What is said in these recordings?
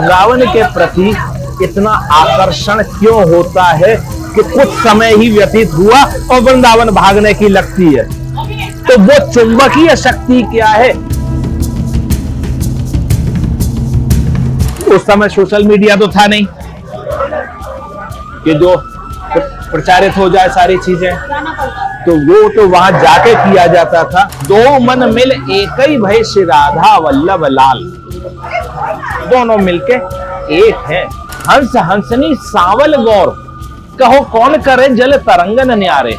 वृंदावन के प्रति इतना आकर्षण क्यों होता है कि कुछ समय ही व्यतीत हुआ और वृंदावन भागने की लगती है? तो वो चुंबकीय शक्ति क्या है? उस समय सोशल मीडिया तो था नहीं कि जो प्रचारित हो जाए सारी चीजें, तो वो तो वहां जाके किया जाता था। दो मन मिल एक ही भय श्री राधा वल्लभ लाल, दोनों मिलके एक हैं। हंस हंसनी सावल गौर, कहो कौन करे जल तरंगन न्यारे।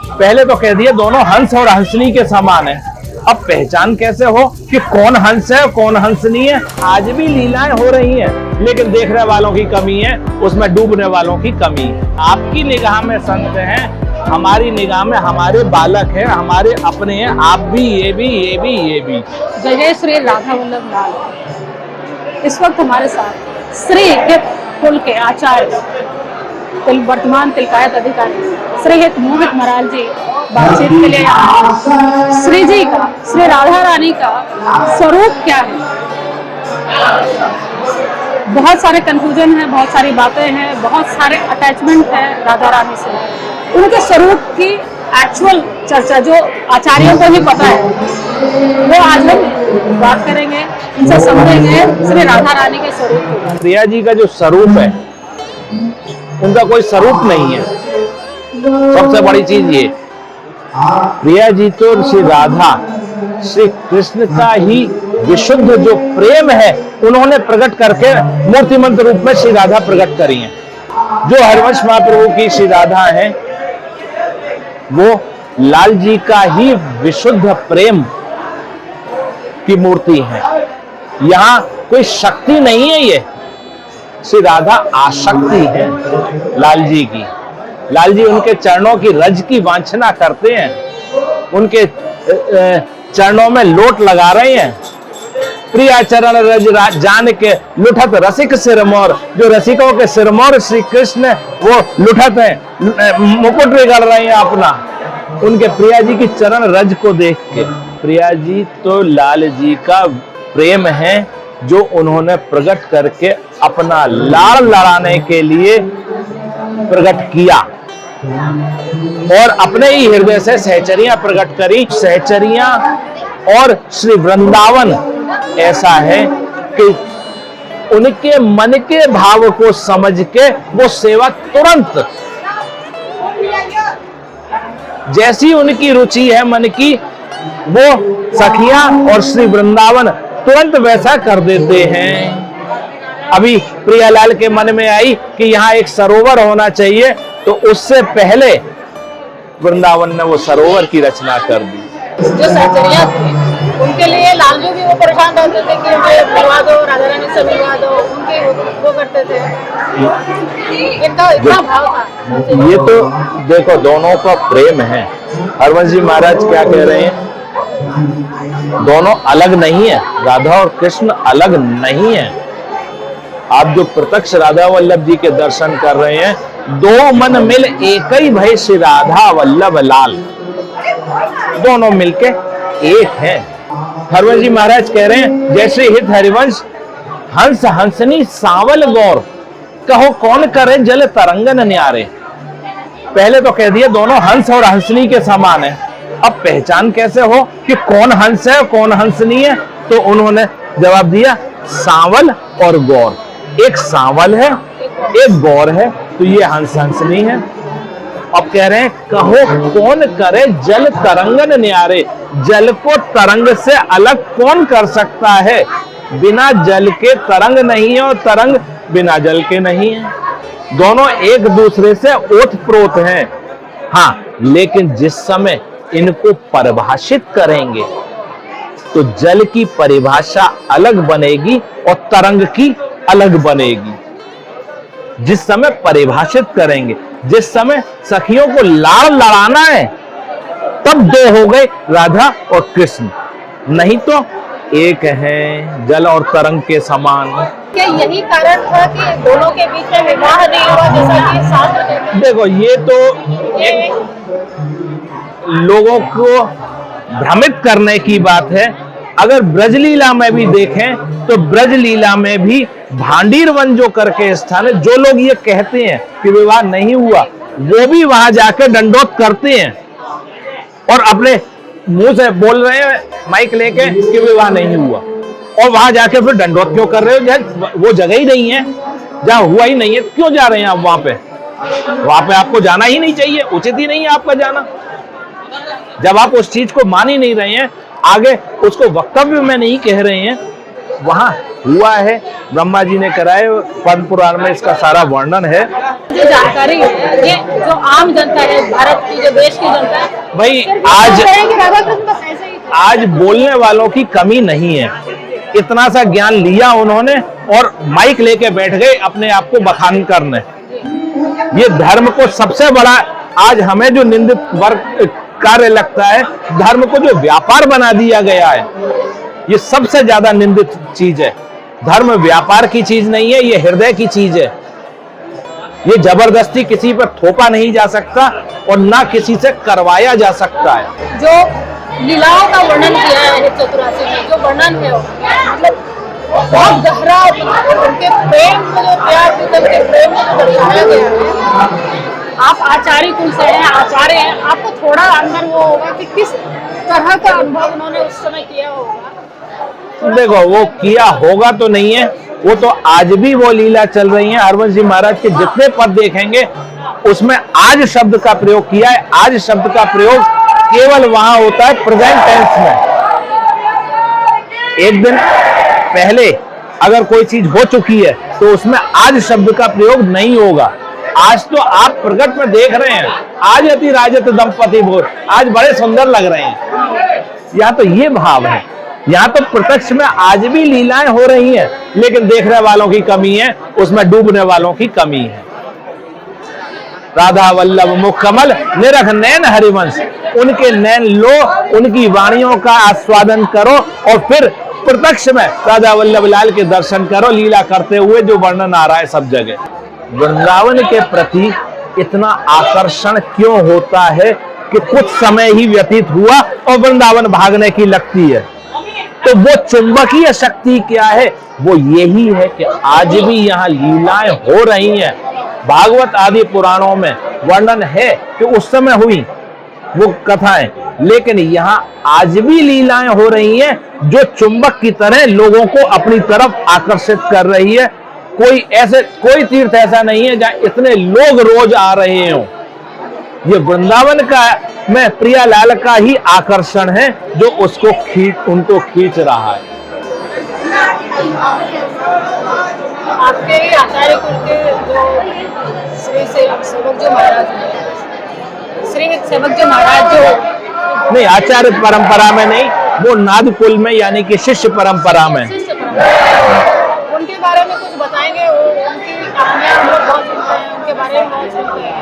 पहले तो कह दिया दोनों हंस और हंसनी के समान है, अब पहचान कैसे हो कि कौन हंस है कौन हंसनी है? आज भी लीलाएं हो रही हैं, लेकिन देखने वालों की कमी है, उसमें डूबने वालों की कमी है। आपकी निगाह में संत हैं, हमारी निगाह में हमारे बालक हैं, हमारे अपने हैं। आप भी ये भी ये भी ये भी। जय जय श्री राधा वल्लभ लाल। इस वक्त हमारे साथ श्री हित कुल के आचार्य वर्तमान तिलकायत अधिकारी श्री हित मोहित महाराज जी बातचीत के लिए श्री जी का, श्री राधा रानी का स्वरूप क्या है? बहुत सारे कंफ्यूजन है, बहुत सारी बातें हैं, बहुत सारे अटैचमेंट है राधा रानी से। उनके स्वरूप की एक्चुअल चर्चा जो आचार्यों को ही पता है, वो आज हम बात करेंगे, इनसे समझेंगे श्री राधा रानी के स्वरूप की। प्रिया जी का जो स्वरूप है, उनका कोई स्वरूप नहीं है। सबसे बड़ी चीज ये, प्रिया जी तो श्री राधा श्री कृष्ण का ही विशुद्ध जो प्रेम है उन्होंने प्रकट करके मूर्तिमंत रूप में श्री राधा प्रकट करी हैं। जो हरिवंश महाप्रभु की श्री राधा है वो लाल जी का ही विशुद्ध प्रेम की मूर्ति है। यहाँ कोई शक्ति नहीं है, ये श्री राधा आशक्ति है लाल जी की। लाल जी उनके चरणों की रज की वांछना करते हैं, उनके चरणों में लोट लगा रहे हैं। प्रिया चरण रज जान के लुठत रसिक सिरमौर, जो रसिकों के सिरमौर श्री कृष्ण वो लुठत हैं, मुकुट बिगड़ रहे हैं अपना उनके प्रिया जी की चरण रज को देख के। प्रिया जी तो लाल जी का प्रेम है जो उन्होंने प्रकट करके अपना लाड़ लड़ाने के लिए प्रकट किया और अपने ही हृदय से सहचरियां प्रकट करी। सहचरियां और श्री वृंदावन ऐसा है कि उनके मन के भाव को समझ के वो सेवा तुरंत, जैसी उनकी रुचि है मन की, वो सखियां और श्री वृंदावन तुरंत वैसा कर देते हैं। अभी प्रियालाल के मन में आई कि यहाँ एक सरोवर होना चाहिए, तो उससे पहले वृंदावन ने वो सरोवर की रचना कर दी। जो सहचरियां थी उनके लिए लाल जी भी वो परेशान रहते थे कि हमें मिलवा दो, राधा रानी से मिलवा दो, उनके वो करते थे। इनका इतना भाव था। ये तो देखो दोनों का प्रेम है। हरवंश जी महाराज क्या कह रहे हैं? दोनों अलग नहीं है, राधा और कृष्ण अलग नहीं है। आप जो प्रत्यक्ष राधा वल्लभ जी के दर्शन कर रहे हैं, दो मन मिल एक ही भय श्री राधा वल्लभ लाल, दोनों मिलके एक हैं। हरवंश जी महाराज कह रहे हैं, जैसे हित हरिवंश हंस हंसनी सावल गौर, कहो कौन करे जल तरंगन न्यारे। पहले तो कह दिया दोनों हंस और हंसनी के समान है, अब पहचान कैसे हो कि कौन हंस है कौन हंसनी है? तो उन्होंने जवाब दिया सावल और गौर। एक सावल है एक गौर है, तो ये हंस हंसनी है। अब कह रहे हैं कहो कौन करे जल तरंगन न्यारे, जल को तरंग से अलग कौन कर सकता है? बिना जल के तरंग नहीं है और तरंग बिना जल के नहीं है। दोनों एक दूसरे से ओतप्रोत हैं। हाँ, लेकिन जिस समय इनको परिभाषित करेंगे तो जल की परिभाषा अलग बनेगी और तरंग की अलग बनेगी। जिस समय परिभाषित करेंगे, जिस समय सखियों को लाड़ लड़ाना है, तब दो हो गए राधा और कृष्ण, नहीं तो एक है जल और तरंग के समान। क्या यही कारण था कि दोनों के बीच में विवाह नहीं हुआ, जैसा कि शास्त्र? देखो ये तो एक लोगों को भ्रमित करने की बात है। अगर ब्रजलीला में भी देखें तो ब्रजलीला में भी भांडीर वन जो करके स्थान है, जो लोग ये कहते हैं कि विवाह नहीं हुआ, वो भी वहां जाके दंडोत करते हैं और अपने मुंह से बोल रहे हैं माइक लेके कि विवाह नहीं हुआ, और वहां जाके फिर दंडोत क्यों कर रहे हो? जहाँ वो जगह ही नहीं है, जहां हुआ ही नहीं है, तो क्यों जा रहे हैं आप वहां पे? वहां पे आपको जाना ही नहीं चाहिए, उचित ही नहीं है आपका जाना। जब आप उस चीज को मान ही नहीं रहे हैं, आगे उसको वक्तव्य में नहीं कह रहे हैं, वहां हुआ है, ब्रह्मा जी ने कराए, पद्म पुराण में इसका सारा वर्णन है। जो जानकारी है, ये जो आम जनता है, भारत की जो देश की जनता है, भाई आज बोलने वालों की कमी नहीं है, इतना सा ज्ञान लिया उन्होंने और माइक लेके बैठ गए अपने आप को बखान करने। ये धर्म को सबसे बड़ा आज हमें जो निंदित वर्ग कार्य लगता है, धर्म को जो व्यापार बना दिया गया है, ये सबसे ज्यादा निंदित चीज है। धर्म व्यापार की चीज नहीं है, ये हृदय की चीज है। ये जबरदस्ती किसी पर थोपा नहीं जा सकता और ना किसी से करवाया जा सकता है। जो लीलाओं का वर्णन किया है चतुरासी में, जो वर्णन है मतलब बहुत गहरा, उनके प्रेम को जो प्यार प्रीतम के प्रेम को जो दर्शाया गया है। आप आचार्य कुल से हैं, आचार्य हैं, आपको थोड़ा अंदर वो होगा कि किस तरह का अनुभव उन्होंने उस समय किया होगा। देखो, वो किया होगा तो नहीं है, वो तो आज भी वो लीला चल रही है। हरवंश जी महाराज के जितने पद देखेंगे उसमें आज शब्द का प्रयोग किया है। आज शब्द का प्रयोग केवल वहां होता है प्रेजेंट टेंस में। एक दिन पहले अगर कोई चीज हो चुकी है तो उसमें आज शब्द का प्रयोग नहीं होगा। आज तो आप प्रकट में देख रहे हैं, आज अति राजत दंपति भोर, आज बड़े सुंदर लग रहे हैं। यहाँ तो ये भाव है, यहाँ तो प्रत्यक्ष में आज भी लीलाएं हो रही हैं, लेकिन देखने वालों की कमी है, उसमें डूबने वालों की कमी है। राधा वल्लभ मुख कमल निरख नैन हरिवंश, उनके नैन लो, उनकी वाणियों का आस्वादन करो और फिर प्रत्यक्ष में राधा वल्लभ लाल के दर्शन करो, लीला करते हुए जो वर्णन आ रहा है सब जगह। वृंदावन के प्रति इतना आकर्षण क्यों होता है कि कुछ समय ही व्यतीत हुआ और वृंदावन भागने की लगती है? तो वो चुंबकीय शक्ति क्या है? वो यही है कि आज भी यहाँ लीलाएं हो रही हैं। भागवत आदि पुराणों में वर्णन है कि उस समय हुई वो कथाएं, लेकिन यहाँ आज भी लीलाएं हो रही हैं जो चुंबक की तरह लोगों को अपनी तरफ आकर्षित कर रही है। कोई तीर्थ ऐसा नहीं है जहां इतने लोग रोज आ रहे हों। ये वृंदावन का में प्रियालाल का ही आकर्षण है जो उनको खींच रहा है। आपके ही आचार्य कुल के जो श्री सेवक जो महाराज हैं, श्री सेवक जो महाराज जो नहीं, आचार्य परंपरा में नहीं, वो नाद कुल में यानी कि शिष्य परंपरा में। उनके बारे में कुछ बताएंगे? उनकी कहानियां हम लोग बहुत सुनते हैं, उनके बारे में बहुत सुनते हैं।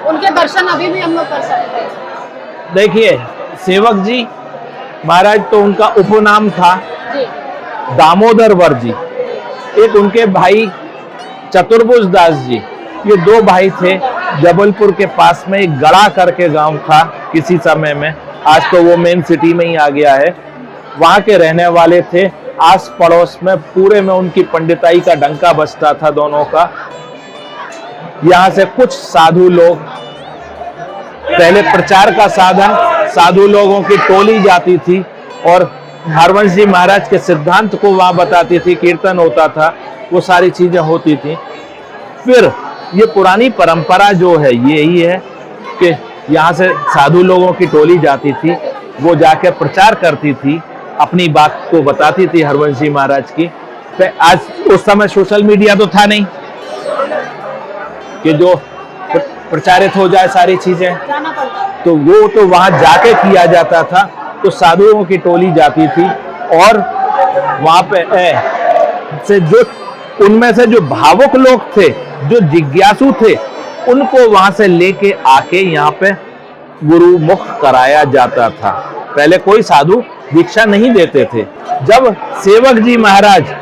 उनके दर्शन अभी भी हम लोग कर सकते हैं। देखिए, सेवक जी महाराज तो उनका उपनाम था जी। दामोदर वर जी। एक उनके भाई चतुर्भुज दास जी, ये दो भाई थे। जबलपुर के पास में एक गड़ा करके गांव था किसी समय में, आज तो वो मेन सिटी में ही आ गया है। वहां के रहने वाले थे। आस पड़ोस में पूरे में उनकी पंडिताई का डंका बजता था दोनों का। यहाँ से कुछ साधु लोग, पहले प्रचार का साधन साधु लोगों की टोली जाती थी और हरवंश जी महाराज के सिद्धांत को वहां बताती थी, कीर्तन होता था, वो सारी चीजें होती थी। फिर ये पुरानी परंपरा जो है यही है कि यहाँ से साधु लोगों की टोली जाती थी, वो जाके प्रचार करती थी, अपनी बात को बताती थी हरवंश जी महाराज की। आज उस समय सोशल मीडिया तो था नहीं कि जो प्रचारित हो जाए सारी चीजें, तो वो तो वहां जाके किया जाता था। तो साधुओं की टोली जाती थी और वहां पे से जो उनमें से जो भावुक लोग थे, जो जिज्ञासु थे, उनको वहां से लेके आके यहाँ पे गुरु मुख कराया जाता था। पहले कोई साधु दीक्षा नहीं देते थे। जब सेवक जी महाराज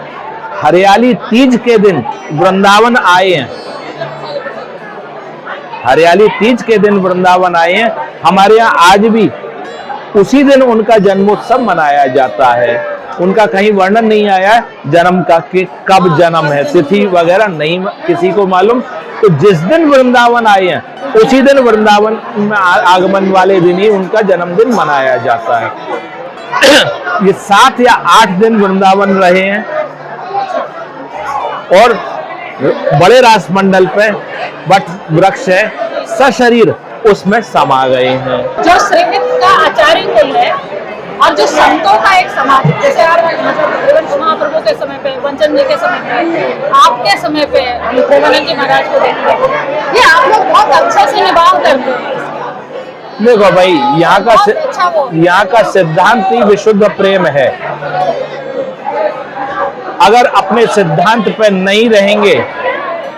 हरियाली तीज के दिन वृंदावन आए हैं, हरियाली तीज के दिन वृंदावन आए हैं, हमारे यहाँ आज भी उसी दिन उनका जन्मोत्सव मनाया जाता है। उनका कहीं वर्णन नहीं आया है जन्म का कि कब जन्म है, तिथि वगैरह नहीं किसी को मालूम। तो जिस दिन वृंदावन आए हैं उसी दिन वृंदावन में आगमन वाले दिन ही उनका जन्मदिन मनाया जाता है। ये 7 या 8 दिन वृंदावन रहे हैं और बड़े रासमंडल पे वट वृक्ष है सशरीर उसमें समा गए हैं। जो श्रीकृष्ण का आचार्य कुल है और जो संतों का एक समाज, जैसे हरिवंश महाप्रभु के समय पे, वंचन जी के समय पे, आपके समय पे प्रेमानंद जी महाराज को देखते हैं, ये आप लोग बहुत अच्छे से निभाव करते हैं। देखो भाई, यहाँ का सिद्धांत ही विशुद्ध प्रेम है। अगर अपने सिद्धांत पे नहीं रहेंगे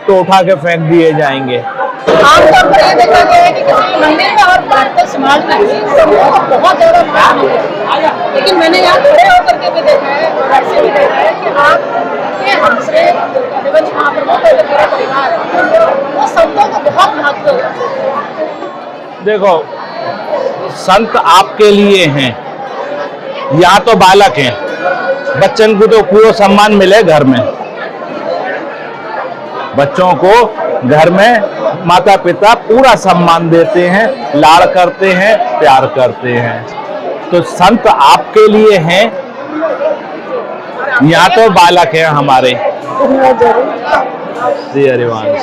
तो उठा के फेंक दिए जाएंगे। आमतौर पर ये देखा गया है कि किसी मंदिर में और भारतीय समाज में भी समूह को बहुत ज्यादा मान है, लेकिन मैंने यहाँ खड़े होकर के भी देखा है और ऐसे भी देखा है कि आपके हमसे हरिवंश महाप्रभु का जो पूरा परिवार है वो संतों को बहुत महत्व है। देखो, संत आपके लिए हैं, यहाँ तो बालक हैं। बच्चन को तो पूरा सम्मान मिले घर में, बच्चों को घर में माता पिता पूरा सम्मान देते हैं, लाड़ करते हैं, प्यार करते हैं। तो संत आपके लिए हैं, यहाँ तो बालक हैं हमारे। श्री हरिवंश।